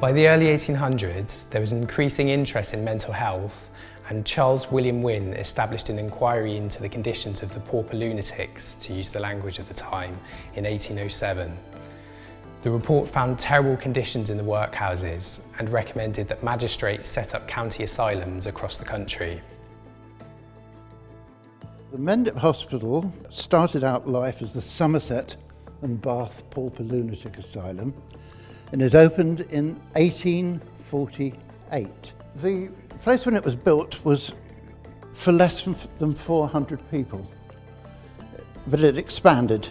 By the early 1800s, there was an increasing interest in mental health, and Charles William Wynne established an inquiry into the conditions of the pauper lunatics, to use the language of the time, in 1807. The report found terrible conditions in the workhouses and recommended that magistrates set up county asylums across the country. The Mendip Hospital started out life as the Somerset and Bath Pauper Lunatic Asylum, and it opened in 1848. The place when it was built was for less than 400 people, but it expanded.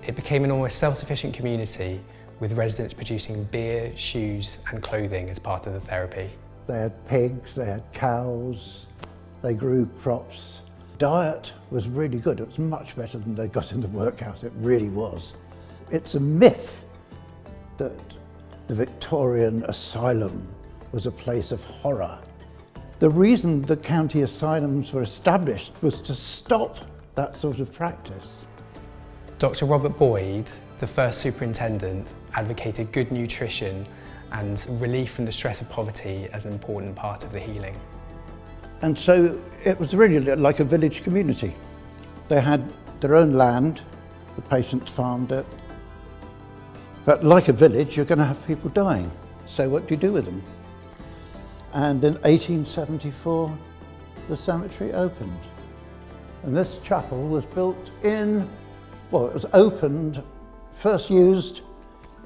It became an almost self-sufficient community, with residents producing beer, shoes and clothing as part of the therapy. They had pigs, they had cows, they grew crops. Diet was really good. It was much better than they got in the workhouse, it really was. It's a myth that the Victorian asylum was a place of horror. The reason the county asylums were established was to stop that sort of practice. Dr. Robert Boyd, the first superintendent, advocated good nutrition and relief from the stress of poverty as an important part of the healing. And so it was really like a village community. They had their own land, the patients farmed it. But like a village, you're going to have people dying. So what do you do with them? And in 1874, the cemetery opened. And this chapel was built it was opened, first used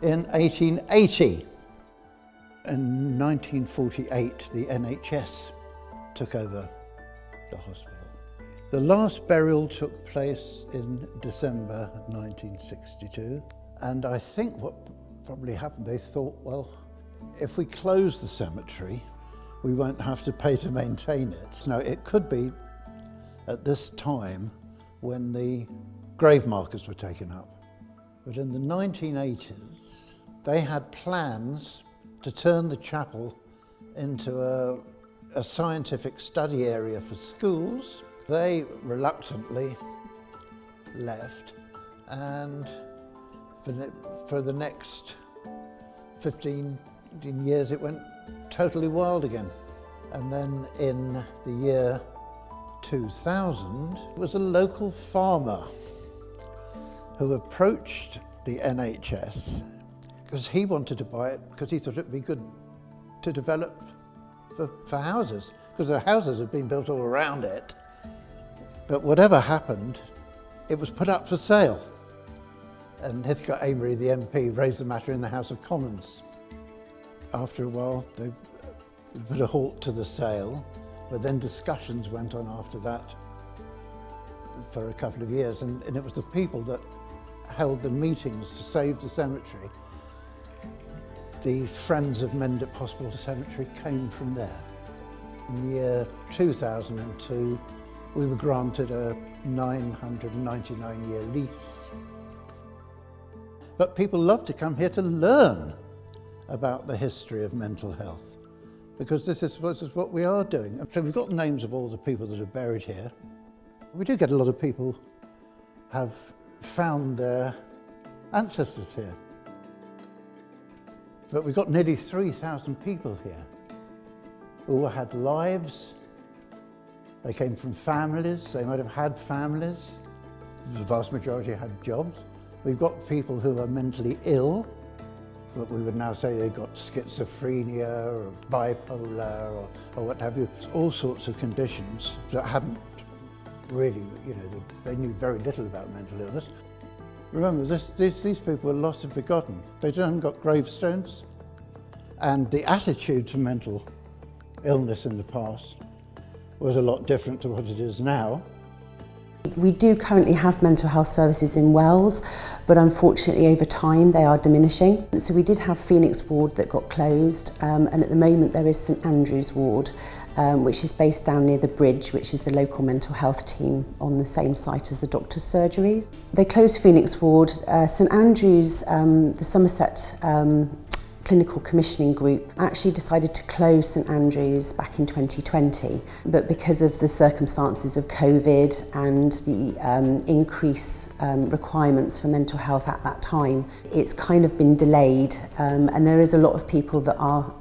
in 1880. In 1948, the NHS took over the hospital. The last burial took place in December 1962, and I think what probably happened, they thought, well, if we close the cemetery, we won't have to pay to maintain it. Now, it could be at this time when the grave markers were taken up, but in the 1980s, they had plans to turn the chapel into a scientific study area for schools. They reluctantly left, and for the next 15 years it went totally wild again. And then in the year 2000, it was a local farmer who approached the NHS because he wanted to buy it because he thought it would be good to develop for houses, because the houses had been built all around it. But whatever happened, it was put up for sale. And Heathcote Amery, the MP, raised the matter in the House of Commons. After a while, they put a halt to the sale, but then discussions went on after that for a couple of years, and it was the people that held the meetings to save the cemetery. The Friends of Mendip Hospital Cemetery came from there. In the year 2002, we were granted a 999-year lease. But people love to come here to learn about the history of mental health, because this is what we are doing. So we've got names of all the people that are buried here. We do get a lot of people have found their ancestors here. But we've got nearly 3,000 people here who had lives. They came from families, they might have had families. The vast majority had jobs. We've got people who are mentally ill, but we would now say they've got schizophrenia or bipolar or what have you. It's all sorts of conditions that hadn't really, they knew very little about mental illness. Remember, these people were lost and forgotten. They haven't got gravestones. And the attitude to mental illness in the past was a lot different to what it is now. We do currently have mental health services in Wales, but unfortunately over time they are diminishing. So we did have Phoenix Ward that got closed, and at the moment there is St Andrew's Ward, which is based down near the bridge, which is the local mental health team on the same site as the doctor's surgeries. They closed Phoenix Ward. St Andrew's, the Somerset clinical commissioning group actually decided to close St Andrews back in 2020, but because of the circumstances of COVID and the increased requirements for mental health at that time, it's kind of been delayed, and there is a lot of people that are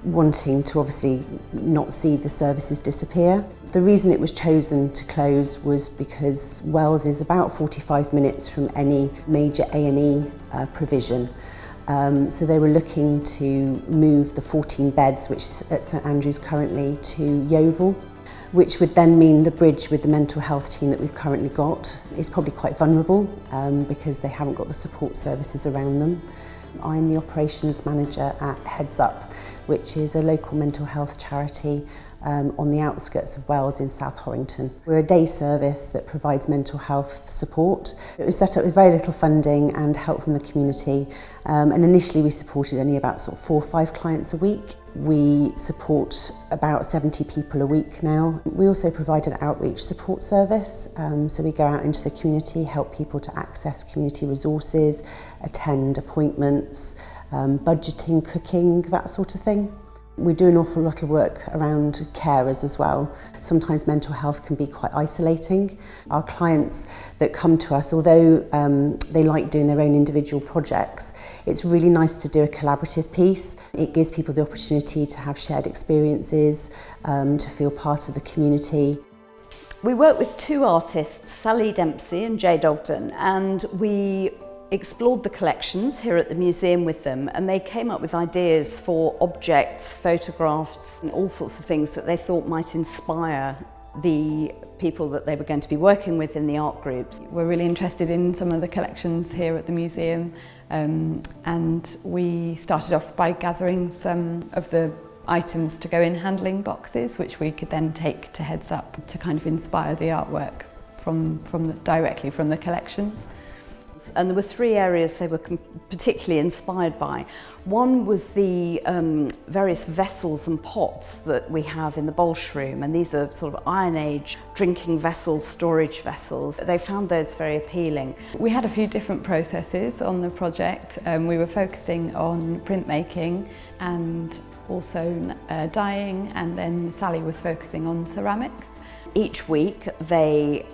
wanting to obviously not see the services disappear. The reason it was chosen to close was because Wells is about 45 minutes from any major A&E provision. So they were looking to move the 14 beds, which is at St Andrews currently, to Yeovil, which would then mean the bridge with the mental health team that we've currently got is probably quite vulnerable because they haven't got the support services around them. I'm the operations manager at Heads Up, which is a local mental health charity on the outskirts of Wales in South Horrington. We're a day service that provides mental health support. It was set up with very little funding and help from the community, and initially we supported only about 4 or 5 clients a week. We support about 70 people a week now. We also provide an outreach support service, so we go out into the community, help people to access community resources, attend appointments, budgeting, cooking, that sort of thing. We do an awful lot of work around carers as well. Sometimes mental health can be quite isolating. Our clients that come to us, although they like doing their own individual projects, it's really nice to do a collaborative piece. It gives people the opportunity to have shared experiences, to feel part of the community. We work with 2 artists, Sally Dempsey and Jade Ogden, and we explored the collections here at the museum with them, and they came up with ideas for objects, photographs, and all sorts of things that they thought might inspire the people that they were going to be working with in the art groups. We're really interested in some of the collections here at the museum, and we started off by gathering some of the items to go in handling boxes, which we could then take to Heads Up to kind of inspire the artwork directly from the collections. And there were 3 areas they were particularly inspired by. One was the various vessels and pots that we have in the Bolsh room, and these are sort of Iron Age drinking vessels, storage vessels. They found those very appealing. We had a few different processes on the project. We were focusing on printmaking and also dyeing, and then Sally was focusing on ceramics. Each week they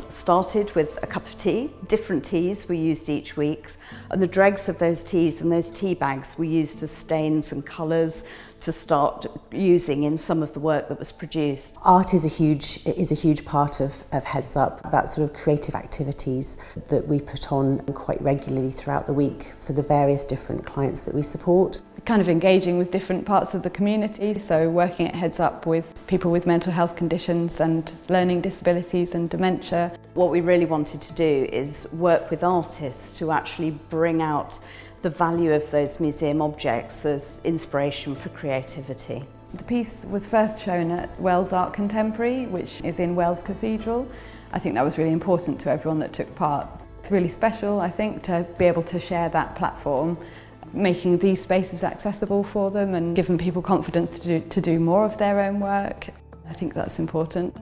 started with a cup of tea, different teas we used each week, and the dregs of those teas and those tea bags we used as stains and colours to start using in some of the work that was produced. Art is a huge part of Heads Up. That sort of creative activities that we put on quite regularly throughout the week for the various different clients that we support. Kind of engaging with different parts of the community, so working at Heads Up with people with mental health conditions and learning disabilities and dementia. What we really wanted to do is work with artists to actually bring out the value of those museum objects as inspiration for creativity. The piece was first shown at Wells Art Contemporary, which is in Wells Cathedral. I think that was really important to everyone that took part. It's really special, I think, to be able to share that platform, making these spaces accessible for them and giving people confidence to do more of their own work. I think that's important.